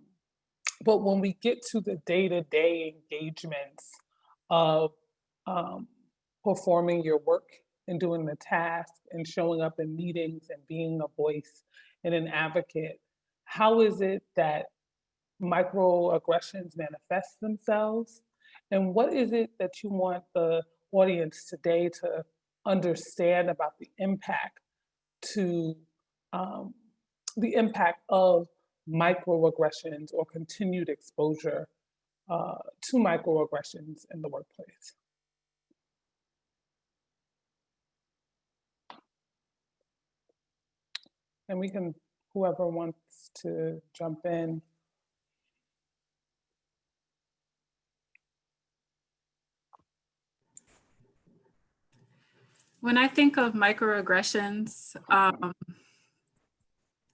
when we get to the day-to-day engagements of performing your work and doing the task and showing up in meetings and being a voice and an advocate, how is it that microaggressions manifest themselves? And what is it that you want the audience today to understand about the impact of microaggressions or continued exposure to microaggressions in the workplace? And we can, whoever wants to jump in. When I think of microaggressions,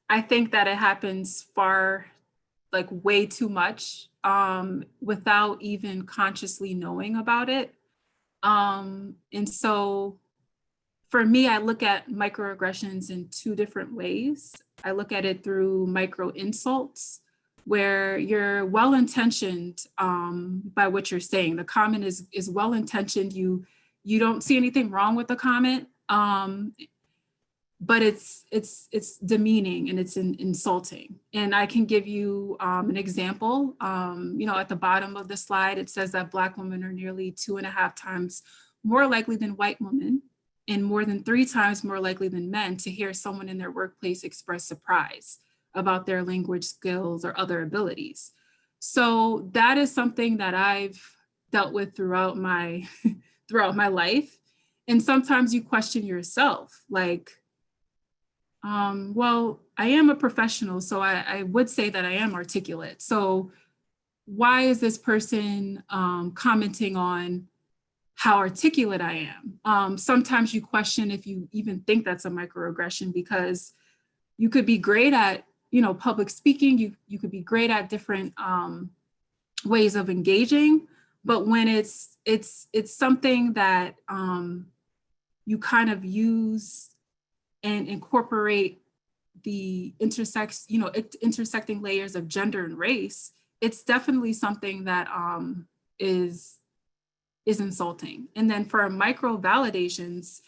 I think that it happens way too much without even consciously knowing about it. And so for me, I look at microaggressions in two different ways. I look at it through micro insults, where you're well-intentioned by what you're saying. The comment is well-intentioned. You don't see anything wrong with the comment, but it's demeaning and it's insulting. And I can give you an example. At the bottom of the slide, it says that Black women are nearly 2.5 times more likely than white women, and more than 3 times more likely than men to hear someone in their workplace express surprise about their language skills or other abilities. So that is something that I've dealt with throughout my throughout my life. And sometimes you question yourself, like, well, I am a professional, so I would say that I am articulate. So why is this person commenting on how articulate I am? Sometimes you question if you even think that's a microaggression, because you could be great at, public speaking, you could be great at different ways of engaging, but when it's something that you kind of use and incorporate the intersecting layers of gender and race, it's definitely something that is insulting. And then for micro validations,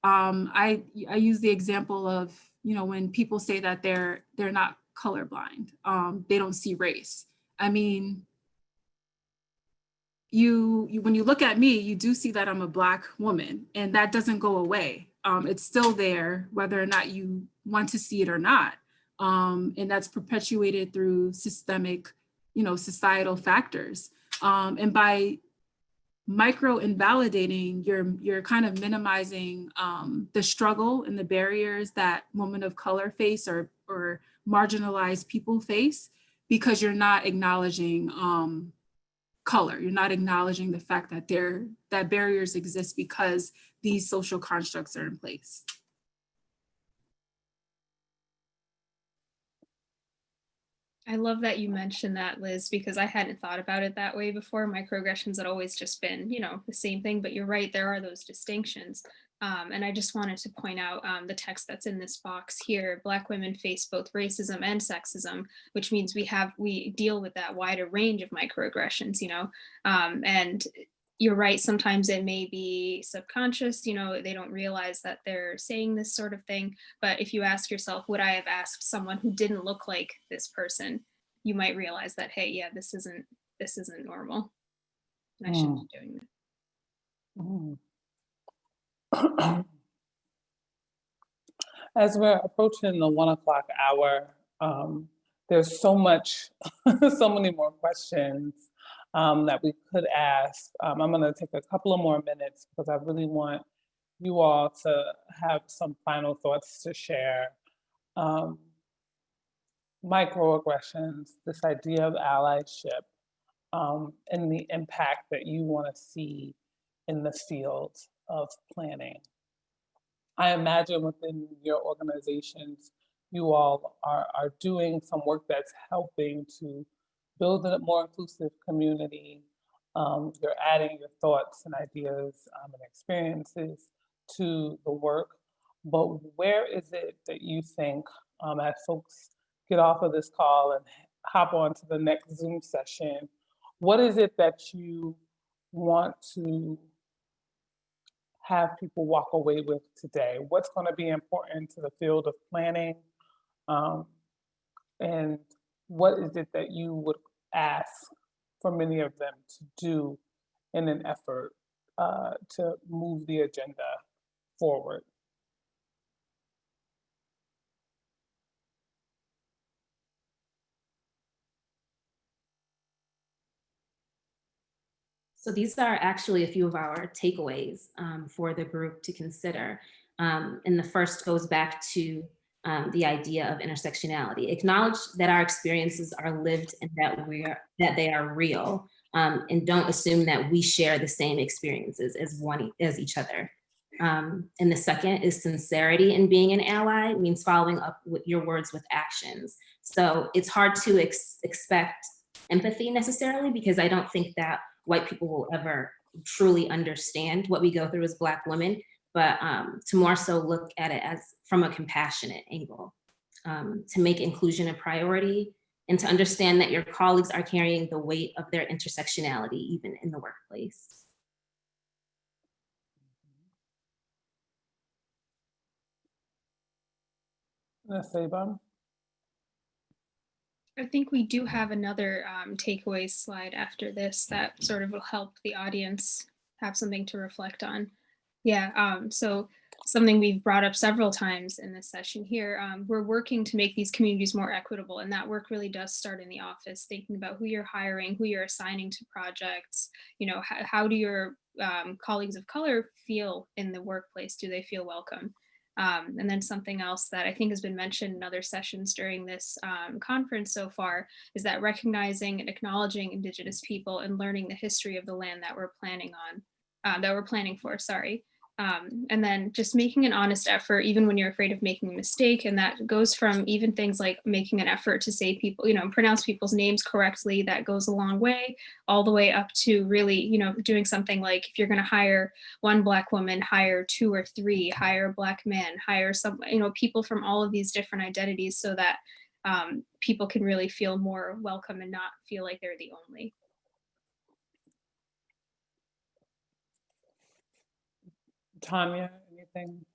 I use the example of, when people say that they're not colorblind, they don't see race. I mean, you when you look at me, you do see that I'm a Black woman, and that doesn't go away. It's still there, whether or not you want to see it or not. And that's perpetuated through systemic, societal factors. And by micro invalidating, you're kind of minimizing the struggle and the barriers that women of color face, or marginalized people face, because you're not acknowledging color. You're not acknowledging the fact that that barriers exist because these social constructs are in place. I love that you mentioned that, Liz, because I hadn't thought about it that way before. Microaggressions had always just been, the same thing, but you're right, there are those distinctions. And I just wanted to point out the text that's in this box here. Black women face both racism and sexism, which means we deal with that wider range of microaggressions, and you're right, sometimes it may be subconscious, they don't realize that they're saying this sort of thing. But if you ask yourself, would I have asked someone who didn't look like this person, you might realize that, hey, yeah, this isn't normal, and I shouldn't be doing that. As we're approaching the 1 o'clock hour, there's so much, so many more questions that we could ask. I'm going to take a couple of more minutes because I really want you all to have some final thoughts to share. Microaggressions, this idea of allyship, and the impact that you want to see in the field of planning. I imagine within your organizations, you all are doing some work that's helping to build a more inclusive community. You're adding your thoughts and ideas and experiences to the work. But where is it that you think, as folks get off of this call and hop on to the next Zoom session, what is it that you want to have people walk away with today? What's going to be important to the field of planning? And what is it that you would ask for many of them to do in an effort to move the agenda forward? So these are actually a few of our takeaways for the group to consider. And the first goes back to the idea of intersectionality. Acknowledge that our experiences are lived and that they are real, and don't assume that we share the same experiences as each other. And the second is sincerity in being an ally means following up with your words with actions. So it's hard to expect empathy necessarily, because I don't think that white people will ever truly understand what we go through as Black women, but to more so look at it as from a compassionate angle, to make inclusion a priority, and to understand that your colleagues are carrying the weight of their intersectionality even in the workplace. I think we do have another takeaway slide after this that sort of will help the audience have something to reflect on. Yeah, so something we've brought up several times in this session here. We're working to make these communities more equitable, and that work really does start in the office, thinking about who you're hiring, who you're assigning to projects. You know, how do your colleagues of color feel in the workplace? Do they feel welcome? And then something else that I think has been mentioned in other sessions during this conference so far is that recognizing and acknowledging Indigenous people and learning the history of the land that we're planning for, sorry. And then just making an honest effort, even when you're afraid of making a mistake. And that goes from even things like making an effort to say people, you know, pronounce people's names correctly. That goes a long way, all the way up to really, you know, doing something like if you're going to hire one Black woman, hire 2 or 3, hire a Black man, hire some, you know, people from all of these different identities so that people can really feel more welcome and not feel like they're the only. Tanya, anything?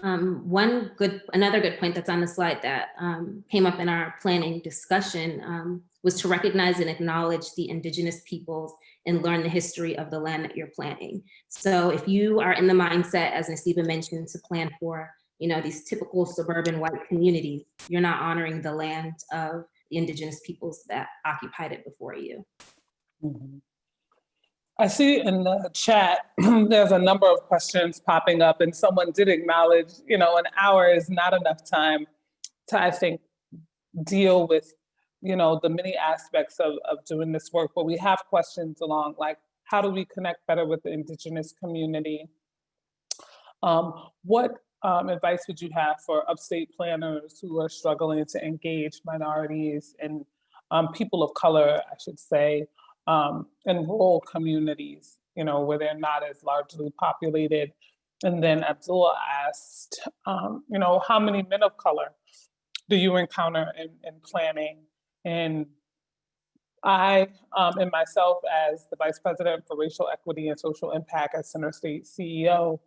Another good point that's on the slide that came up in our planning discussion was to recognize and acknowledge the Indigenous peoples and learn the history of the land that you're planning. So if you are in the mindset, as Nasiba mentioned, to plan for, you know, these typical suburban white communities, you're not honoring the land of the Indigenous peoples that occupied it before you. Mm-hmm. I see in the chat, there's a number of questions popping up, and someone did acknowledge, you know, an hour is not enough time to, I think, deal with, you know, the many aspects of doing this work, but we have questions along like, how do we connect better with the Indigenous community? What advice would you have for upstate planners who are struggling to engage minorities and people of color, I should say, in rural communities, you know, where they're not as largely populated? And then Abdullah asked, you know, how many men of color do you encounter in planning? And I, and myself as the Vice President for Racial Equity and Social Impact at Center State CEO,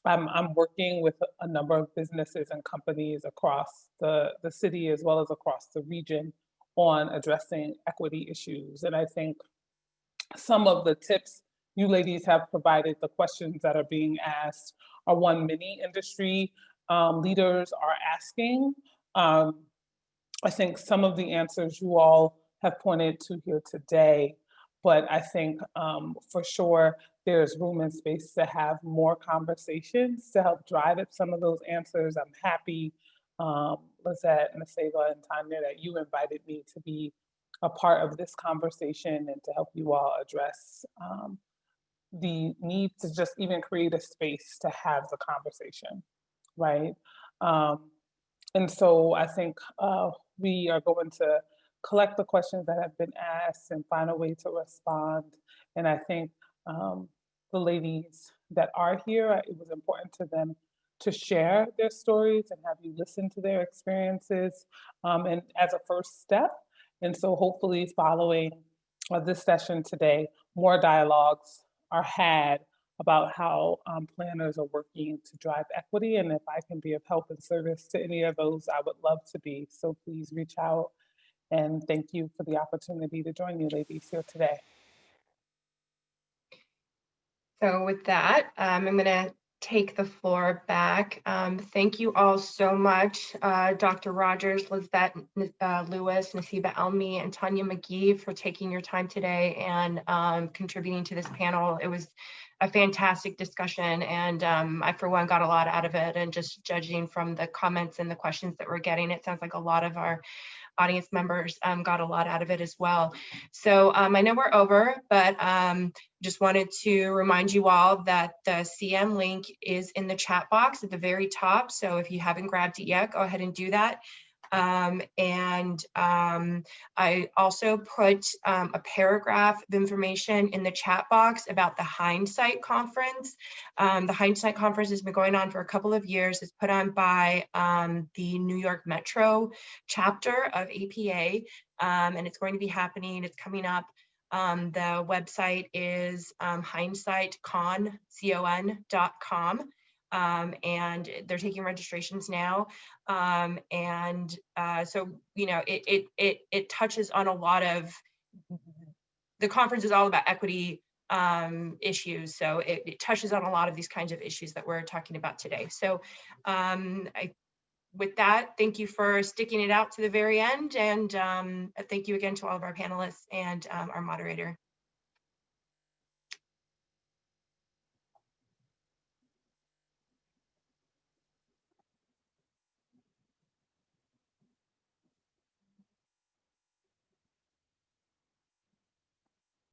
I'm working with a number of businesses and companies across the city as well as across the region on addressing equity issues. And I think some of the tips you ladies have provided, the questions that are being asked, are one many industry leaders are asking. I think some of the answers you all have pointed to here today, but I think for sure there's room and space to have more conversations to help drive at some of those answers. I'm happy, Lizette, Naseva, and Tanya, that you invited me to be a part of this conversation and to help you all address the need to just even create a space to have the conversation, right? And so I think we are going to collect the questions that have been asked and find a way to respond. And I think the ladies that are here, it was important to them to share their stories and have you listen to their experiences and as a first step. And so hopefully following this session today, more dialogues are had about how planners are working to drive equity. And if I can be of help and service to any of those, I would love to be. So please reach out. And thank you for the opportunity to join you ladies here today. So with that, I'm going to take the floor back. Thank you all so much, Dr. Rogers, Lizette Lewis, Nasiba Elmi, and Tanya McGee for taking your time today and contributing to this panel. It was a fantastic discussion, and I, for one, got a lot out of it. And just judging from the comments and the questions that we're getting, it sounds like a lot of our audience members got a lot out of it as well. So I know we're over, but just wanted to remind you all that the CM link is in the chat box at the very top. So if you haven't grabbed it yet, go ahead and do that. I also put a paragraph of information in the chat box about the Hindsight Conference. The Hindsight Conference has been going on for a couple of years. It's put on by the New York Metro chapter of APA, and it's going to be happening. It's coming up. The website is hindsightcon.com. And they're taking registrations now. So, you know, it touches on a lot of, the conference is all about equity, issues. So it touches on a lot of these kinds of issues that we're talking about today. So with that, thank you for sticking it out to the very end. And thank you again to all of our panelists and our moderator.